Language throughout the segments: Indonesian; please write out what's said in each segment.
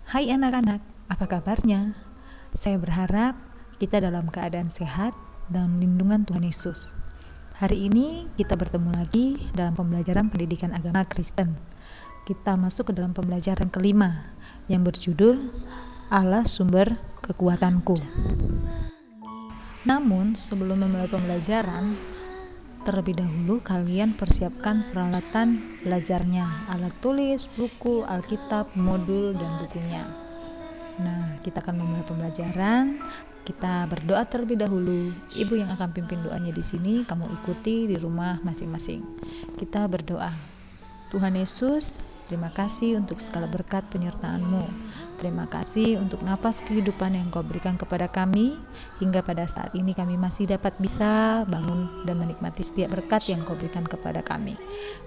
Hai anak-anak, apa kabarnya? Saya berharap kita dalam keadaan sehat dan lindungan Tuhan Yesus. Hari ini kita bertemu lagi dalam pembelajaran pendidikan agama Kristen. Kita masuk ke dalam pembelajaran kelima yang berjudul Allah Sumber Kekuatanku. Namun sebelum memulai pembelajaran, terlebih dahulu kalian persiapkan peralatan belajarnya, alat tulis, buku, alkitab, modul, dan bukunya. Nah, kita akan memulai pembelajaran. Kita berdoa terlebih dahulu. Ibu yang akan pimpin doanya di sini, kamu ikuti di rumah masing-masing. Kita berdoa. Tuhan Yesus, terima kasih untuk segala berkat penyertaan-Mu. Terima kasih untuk nafas kehidupan yang Kau berikan kepada kami, hingga pada saat ini kami masih dapat bisa bangun dan menikmati setiap berkat yang Kau berikan kepada kami.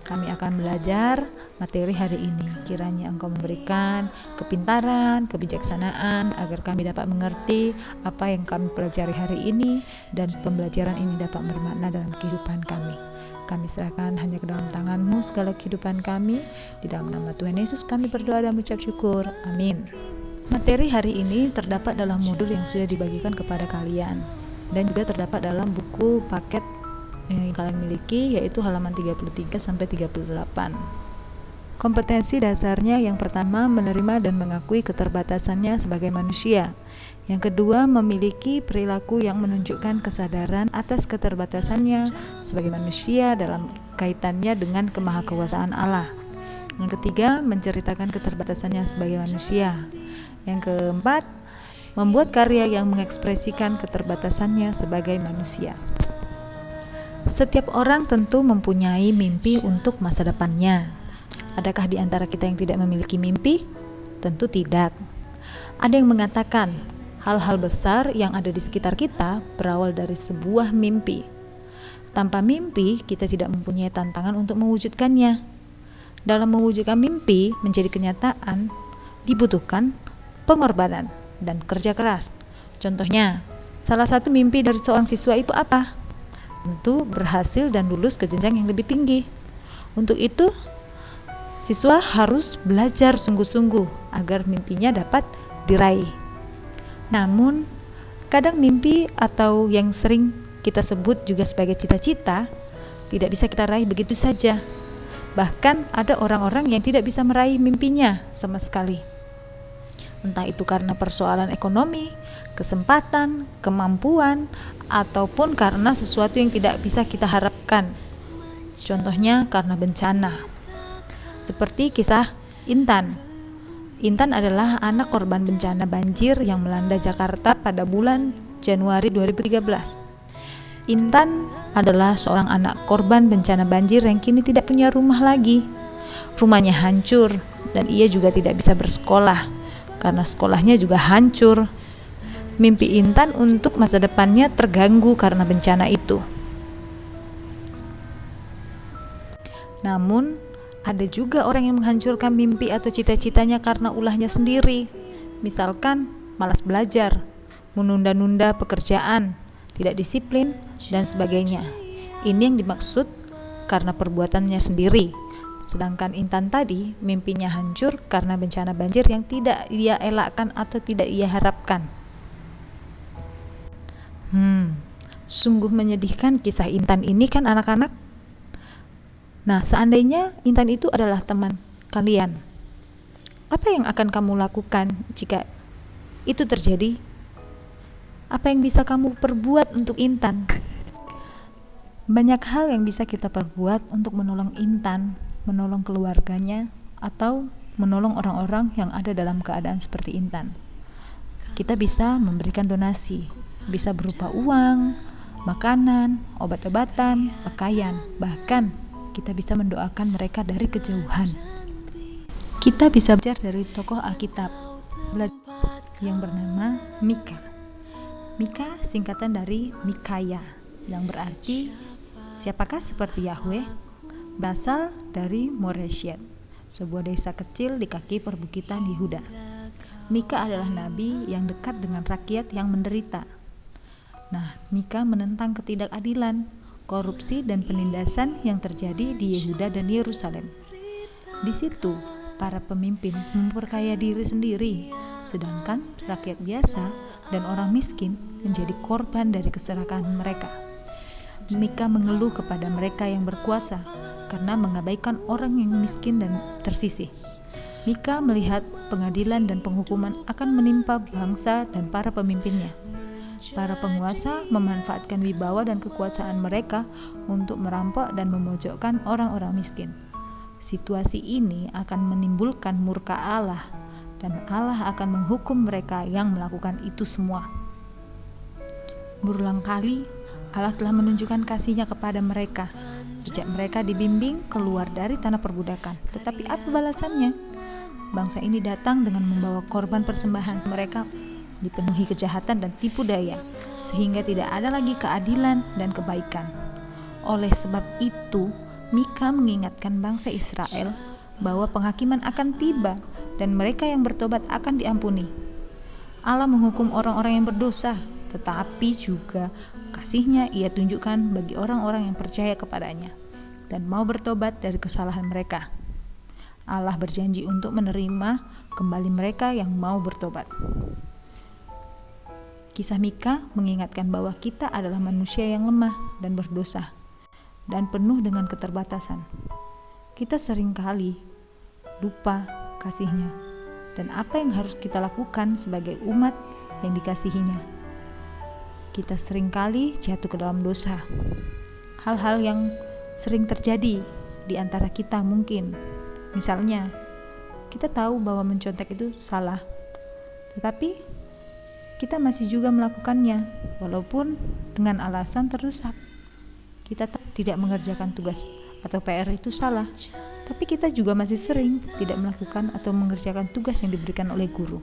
Kami akan belajar materi hari ini. Kiranya Engkau memberikan kepintaran, kebijaksanaan, agar kami dapat mengerti apa yang kami pelajari hari ini, dan pembelajaran ini dapat bermakna dalam kehidupan kami. Kami serahkan hanya ke dalam tangan-Mu segala kehidupan kami. Di dalam nama Tuhan Yesus kami berdoa dan mengucap syukur. Amin. Materi hari ini terdapat dalam modul yang sudah dibagikan kepada kalian, dan juga terdapat dalam buku paket yang kalian miliki, yaitu halaman 33-38. Kompetensi dasarnya yang pertama, menerima dan mengakui keterbatasannya sebagai manusia. Yang kedua, memiliki perilaku yang menunjukkan kesadaran atas keterbatasannya sebagai manusia dalam kaitannya dengan kemahakuasaan Allah. Yang ketiga, menceritakan keterbatasannya sebagai manusia. Yang keempat, membuat karya yang mengekspresikan keterbatasannya sebagai manusia. Setiap orang tentu mempunyai mimpi untuk masa depannya. Adakah di antara kita yang tidak memiliki mimpi? Tentu tidak. Ada yang mengatakan, hal-hal besar yang ada di sekitar kita berawal dari sebuah mimpi. Tanpa mimpi, kita tidak mempunyai tantangan untuk mewujudkannya. Dalam mewujudkan mimpi menjadi kenyataan, dibutuhkan pengorbanan dan kerja keras. Contohnya, salah satu mimpi dari seorang siswa itu apa? Tentu berhasil dan lulus ke jenjang yang lebih tinggi. Untuk itu, siswa harus belajar sungguh-sungguh agar mimpinya dapat diraih. Namun, kadang mimpi atau yang sering kita sebut juga sebagai cita-cita tidak bisa kita raih begitu saja. Bahkan ada orang-orang yang tidak bisa meraih mimpinya sama sekali. Entah itu karena persoalan ekonomi, kesempatan, kemampuan, ataupun karena sesuatu yang tidak bisa kita harapkan. Contohnya karena bencana. Seperti kisah Intan. Intan adalah anak korban bencana banjir yang melanda Jakarta pada bulan Januari 2013. Intan adalah seorang anak korban bencana banjir yang kini tidak punya rumah lagi. Rumahnya hancur dan ia juga tidak bisa bersekolah karena sekolahnya juga hancur. Mimpi Intan untuk masa depannya terganggu karena bencana itu. Namun, ada juga orang yang menghancurkan mimpi atau cita-citanya karena ulahnya sendiri. Misalkan malas belajar, menunda-nunda pekerjaan, tidak disiplin, dan sebagainya. Ini yang dimaksud karena perbuatannya sendiri. Sedangkan Intan tadi, mimpinya hancur karena bencana banjir yang tidak ia elakkan atau tidak ia harapkan. Sungguh menyedihkan kisah Intan ini kan anak-anak? Nah, seandainya Intan itu adalah teman kalian, apa yang akan kamu lakukan jika itu terjadi? Apa yang bisa kamu perbuat untuk Intan? Banyak hal yang bisa kita perbuat untuk menolong Intan, menolong keluarganya, atau menolong orang-orang yang ada dalam keadaan seperti Intan. Kita bisa memberikan donasi, bisa berupa uang, makanan, obat-obatan, pakaian, bahkan kita bisa mendoakan mereka dari kejauhan. Kita bisa belajar dari tokoh Alkitab yang bernama Mika. Mika singkatan dari Mikaya, yang berarti siapakah seperti Yahweh, berasal dari Moreshet, sebuah desa kecil di kaki perbukitan Yehuda. Mika adalah nabi yang dekat dengan rakyat yang menderita. Nah, Mika menentang ketidakadilan, korupsi dan penindasan yang terjadi di Yehuda dan Yerusalem. Di situ para pemimpin memperkaya diri sendiri, sedangkan rakyat biasa dan orang miskin menjadi korban dari keserakahan mereka. Mika mengeluh kepada mereka yang berkuasa karena mengabaikan orang yang miskin dan tersisih. Mika melihat pengadilan dan penghukuman akan menimpa bangsa dan para pemimpinnya. Para penguasa memanfaatkan wibawa dan kekuasaan mereka untuk merampok dan memojokkan orang-orang miskin. Situasi ini akan menimbulkan murka Allah, dan Allah akan menghukum mereka yang melakukan itu semua. Berulang kali Allah telah menunjukkan kasih-Nya kepada mereka sejak mereka dibimbing keluar dari tanah perbudakan. Tetapi apa balasannya? Bangsa ini datang dengan membawa korban persembahan. Mereka dipenuhi kejahatan dan tipu daya, sehingga tidak ada lagi keadilan dan kebaikan. Oleh sebab itu, Mika mengingatkan bangsa Israel bahwa penghakiman akan tiba dan mereka yang bertobat akan diampuni. Allah menghukum orang-orang yang berdosa, tetapi juga kasih-Nya Ia tunjukkan bagi orang-orang yang percaya kepadanya dan mau bertobat dari kesalahan mereka. Allah berjanji untuk menerima kembali mereka yang mau bertobat. Kisah Mika mengingatkan bahwa kita adalah manusia yang lemah dan berdosa dan penuh dengan keterbatasan. Kita seringkali lupa kasih-Nya dan apa yang harus kita lakukan sebagai umat yang dikasihi-Nya. Kita seringkali jatuh ke dalam dosa. Hal-hal yang sering terjadi di antara kita mungkin. Misalnya, kita tahu bahwa mencontek itu salah, tetapi kita masih juga melakukannya walaupun dengan alasan terdesak. Kita tidak mengerjakan tugas atau PR itu salah, tapi kita juga masih sering tidak melakukan atau mengerjakan tugas yang diberikan oleh guru.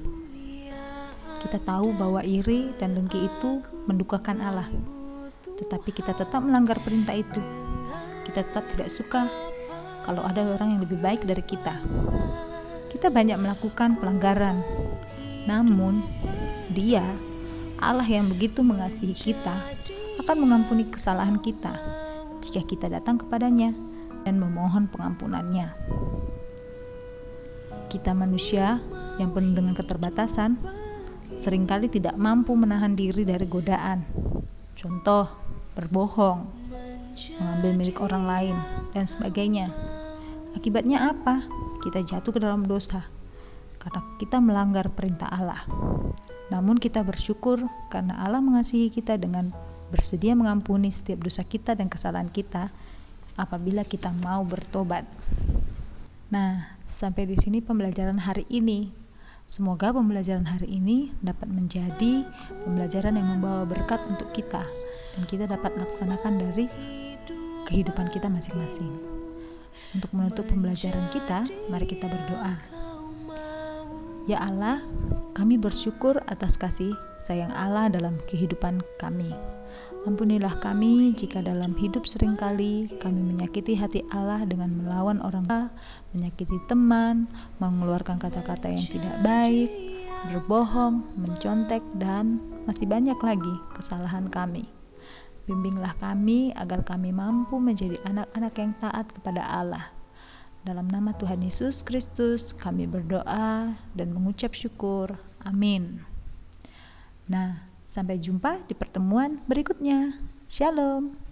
Kita tahu bahwa iri dan dengki itu mendukakan Allah, tetapi kita tetap melanggar perintah itu. Kita tetap tidak suka kalau ada orang yang lebih baik dari kita. Kita banyak melakukan pelanggaran, namun Dia, Allah yang begitu mengasihi kita, akan mengampuni kesalahan kita jika kita datang kepadanya dan memohon pengampunannya. Kita manusia yang penuh dengan keterbatasan seringkali tidak mampu menahan diri dari godaan. Contoh, berbohong, mengambil milik orang lain, dan sebagainya. Akibatnya apa? Kita jatuh ke dalam dosa karena kita melanggar perintah Allah. Namun kita bersyukur karena Allah mengasihi kita dengan bersedia mengampuni setiap dosa kita dan kesalahan kita apabila kita mau bertobat. Nah, sampai di sini pembelajaran hari ini. Semoga pembelajaran hari ini dapat menjadi pembelajaran yang membawa berkat untuk kita dan kita dapat laksanakan dari kehidupan kita masing-masing. Untuk menutup pembelajaran kita, mari kita berdoa. Ya Allah, kami bersyukur atas kasih sayang Allah dalam kehidupan kami. Ampunilah kami jika dalam hidup seringkali kami menyakiti hati Allah dengan melawan orang tua, menyakiti teman, mengeluarkan kata-kata yang tidak baik, berbohong, mencontek, dan masih banyak lagi kesalahan kami. Bimbinglah kami agar kami mampu menjadi anak-anak yang taat kepada Allah. Dalam nama Tuhan Yesus Kristus kami berdoa dan mengucap syukur. Amin. Nah, sampai jumpa di pertemuan berikutnya. Shalom.